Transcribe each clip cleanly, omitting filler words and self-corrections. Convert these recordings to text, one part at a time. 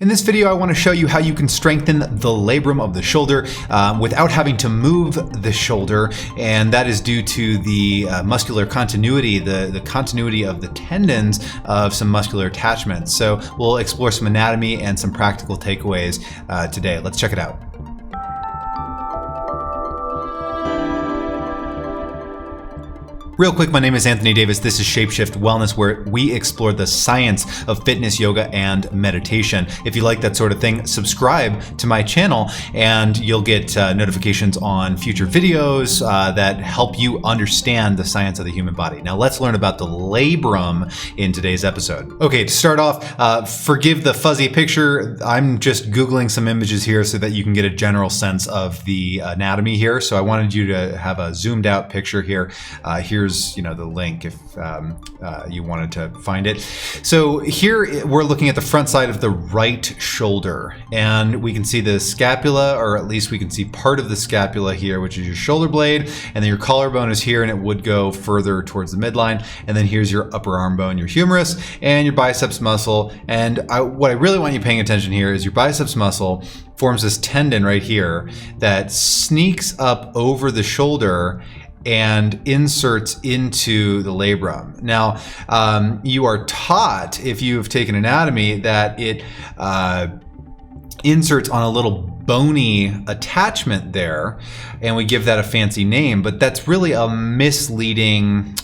In this video, I want to show you how you can strengthen the labrum of the shoulder without having to move the shoulder, and that is due to the muscular continuity, the continuity of the tendons of some muscular attachments. So we'll explore some anatomy and some practical takeaways today. Let's check it out. Real quick, my name is Anthony Davis. This is Shapeshift Wellness, where we explore the science of fitness, yoga, and meditation. If you like that sort of thing, subscribe to my channel and you'll get notifications on future videos that help you understand the science of the human body. Now let's learn about the labrum in today's episode. Okay, to start off, forgive the fuzzy picture. I'm just Googling some images here so that you can get a general sense of the anatomy here. So I wanted you to have a zoomed out picture here. Here's the link if you wanted to find it. So here we're looking at the front side of the right shoulder, and we can see the scapula, or at least we can see part of the scapula here, which is your shoulder blade, and then your collarbone is here and it would go further towards the midline, and then here's your upper arm bone, your humerus, and your biceps muscle. And what I really want you paying attention here is your biceps muscle forms this tendon right here that sneaks up over the shoulder and inserts into the labrum. Now, you are taught, if you've taken anatomy, that it inserts on a little bony attachment there, and we give that a fancy name, but that's really a misleading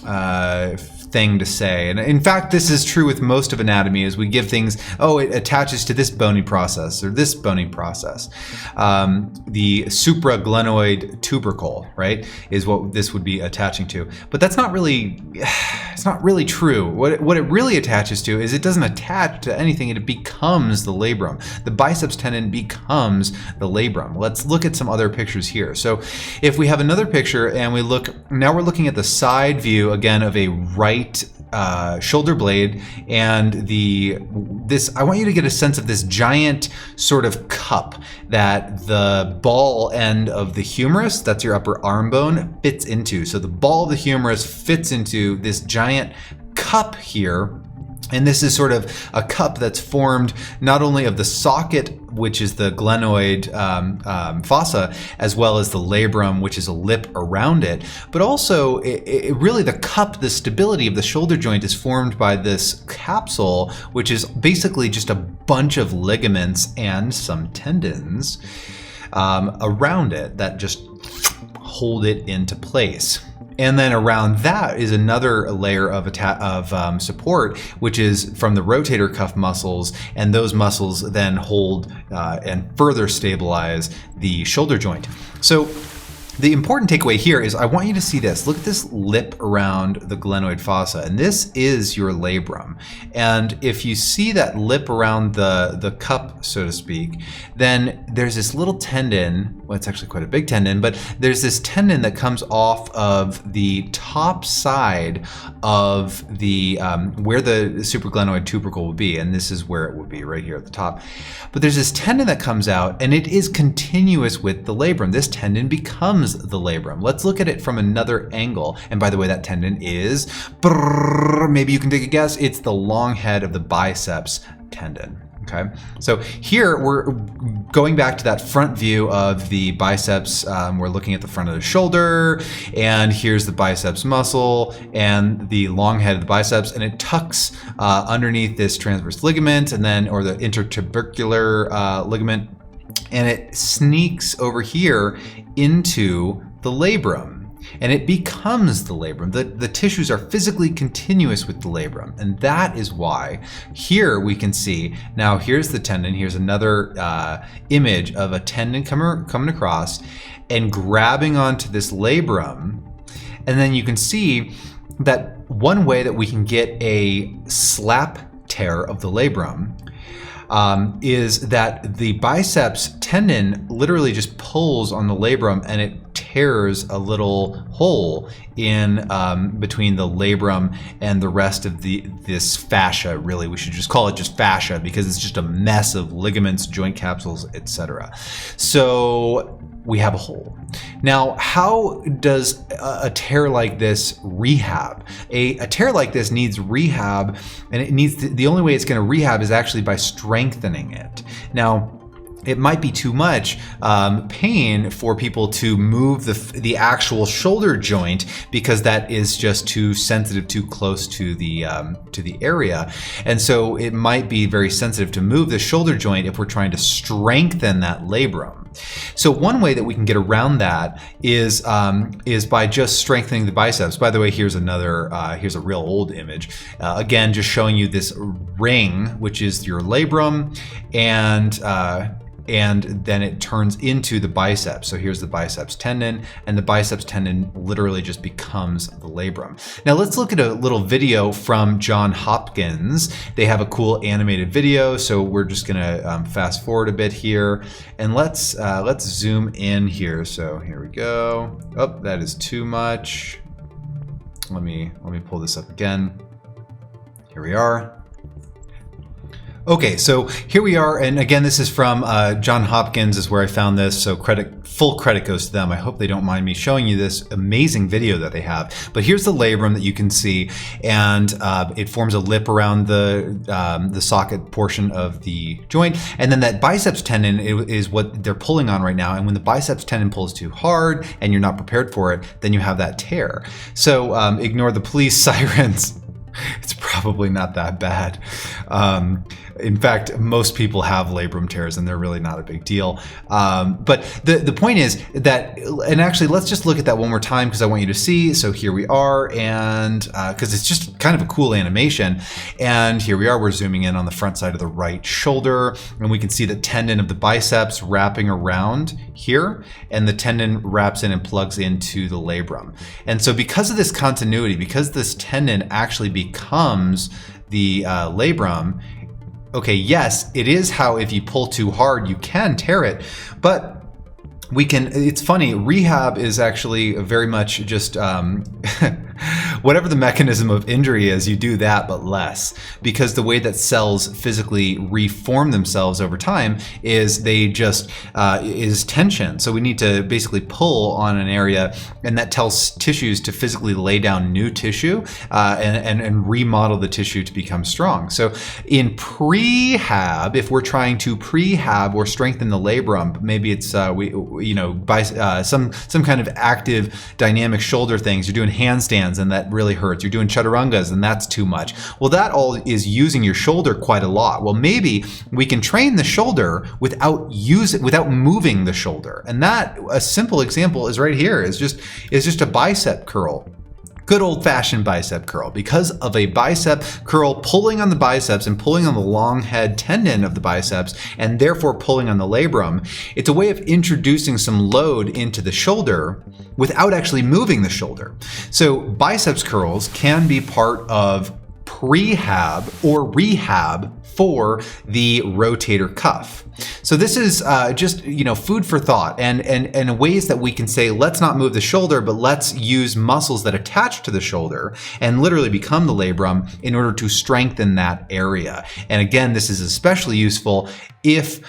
thing to say. And in fact, this is true with most of anatomy, is we give things, oh, it attaches to this bony process or this bony process. The supraglenoid tubercle, right, is what this would be attaching to. But that's not really, it's not really true. What it really attaches to is it doesn't attach to anything, it becomes the labrum. The biceps tendon becomes the labrum. Let's look at some other pictures here. So if we have another picture and we look, now we're looking at the side view again of a right shoulder blade, and I want you to get a sense of this giant sort of cup that the ball end of the humerus, that's your upper arm bone, fits into. So the ball of the humerus fits into this giant cup here. And this is sort of a cup that's formed not only of the socket, which is the glenoid fossa, as well as the labrum, which is a lip around it, but also really the cup, the stability of the shoulder joint is formed by this capsule, which is basically just a bunch of ligaments and some tendons around it that just hold it into place. And then around that is another layer of support, which is from the rotator cuff muscles, and those muscles then hold and further stabilize the shoulder joint. So the important takeaway here is I want you to see this. Look at this lip around the glenoid fossa, and this is your labrum. And if you see that lip around the cup, so to speak, then there's this little tendon. Well, it's actually quite a big tendon, but there's this tendon that comes off of the top side of the where the supraglenoid tubercle would be, and this is where it would be, right here at the top. But there's this tendon that comes out, and it is continuous with the labrum. This tendon becomes the labrum. Let's look at it from another angle. And by the way, that tendon is, maybe you can take a guess, it's the long head of the biceps tendon. Okay, so here we're going back to that front view of the biceps. We're looking at the front of the shoulder, and here's the biceps muscle and the long head of the biceps, and it tucks underneath this transverse ligament, and then, or the intertubercular ligament, and it sneaks over here into the labrum. And it becomes the labrum. The tissues are physically continuous with the labrum. And that is why here we can see, now here's the tendon, here's another image of a tendon coming across and grabbing onto this labrum. And then you can see that one way that we can get a slap tear of the labrum is that the biceps tendon literally just pulls on the labrum, and it tears a little hole in between the labrum and the rest of this fascia. Really, we should just call it just fascia, because it's just a mess of ligaments, joint capsules, etc. So we have a hole. Now, how does a tear like this rehab? A tear like this needs rehab, and it needs the only way it's going to rehab is actually by strengthening it. Now, it might be too much pain for people to move the actual shoulder joint because that is just too sensitive, too close to the area. And so it might be very sensitive to move the shoulder joint if we're trying to strengthen that labrum. So one way that we can get around that is by just strengthening the biceps. By the way, here's here's a real old image. Again, just showing you this ring, which is your labrum, and then it turns into the biceps. So here's the biceps tendon, and the biceps tendon literally just becomes the labrum. Now let's look at a little video from Johns Hopkins. They have a cool animated video, so we're just gonna fast forward a bit here, and let's zoom in here. So here we go. Oh, that is too much. Let me pull this up again. Here we are. Okay, so here we are, and again, this is from Johns Hopkins is where I found this, so full credit goes to them. I hope they don't mind me showing you this amazing video that they have. But here's the labrum that you can see, and it forms a lip around the socket portion of the joint, and then that biceps tendon is what they're pulling on right now, and when the biceps tendon pulls too hard and you're not prepared for it, then you have that tear. So ignore the police sirens. It's probably not that bad. In fact, most people have labrum tears and they're really not a big deal. But the point is that, and actually let's just look at that one more time because I want you to see. So here we are, and because it's just kind of a cool animation. And here we are, we're zooming in on the front side of the right shoulder, and we can see the tendon of the biceps wrapping around here, and the tendon wraps in and plugs into the labrum. And so because of this continuity, because this tendon actually becomes the labrum, okay, yes, it is how if you pull too hard, you can tear it, but we can, it's funny, rehab is actually very much just whatever the mechanism of injury is, you do that, but less. Because the way that cells physically reform themselves over time is they just, is tension. So we need to basically pull on an area, and that tells tissues to physically lay down new tissue and remodel the tissue to become strong. So in prehab, if we're trying to prehab or strengthen the labrum, maybe it's, some kind of active dynamic shoulder things, you're doing handstands and that really hurts, you're doing chaturangas and that's too much. Well, that all is using your shoulder quite a lot. Well, maybe we can train the shoulder without moving the shoulder. And that, a simple example is right here, is just a bicep curl. Good old-fashioned bicep curl. Because of a bicep curl pulling on the biceps and pulling on the long head tendon of the biceps, and therefore pulling on the labrum, it's a way of introducing some load into the shoulder without actually moving the shoulder. So biceps curls can be part of prehab or rehab for the rotator cuff. So this is just, food for thought, and ways that we can say, let's not move the shoulder, but let's use muscles that attach to the shoulder and literally become the labrum in order to strengthen that area. And again, this is especially useful if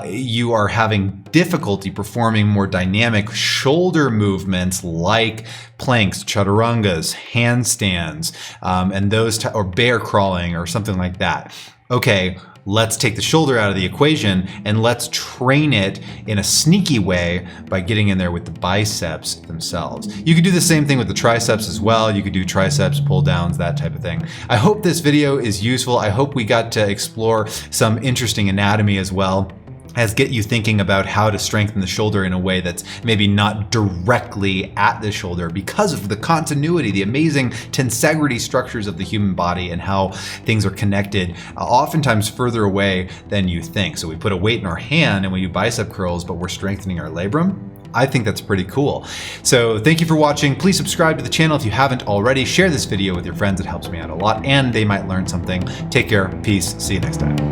you are having difficulty performing more dynamic shoulder movements like planks, chaturangas, handstands, and those, or bear crawling or something like that. Okay, let's take the shoulder out of the equation and let's train it in a sneaky way by getting in there with the biceps themselves. You could do the same thing with the triceps as well. You could do triceps, pull downs, that type of thing. I hope this video is useful. I hope we got to explore some interesting anatomy as well, as get you thinking about how to strengthen the shoulder in a way that's maybe not directly at the shoulder because of the continuity, the amazing tensegrity structures of the human body and how things are connected, oftentimes further away than you think. So we put a weight in our hand and we do bicep curls, but we're strengthening our labrum. I think that's pretty cool. So thank you for watching. Please subscribe to the channel if you haven't already. Share this video with your friends. It helps me out a lot and they might learn something. Take care. Peace. See you next time.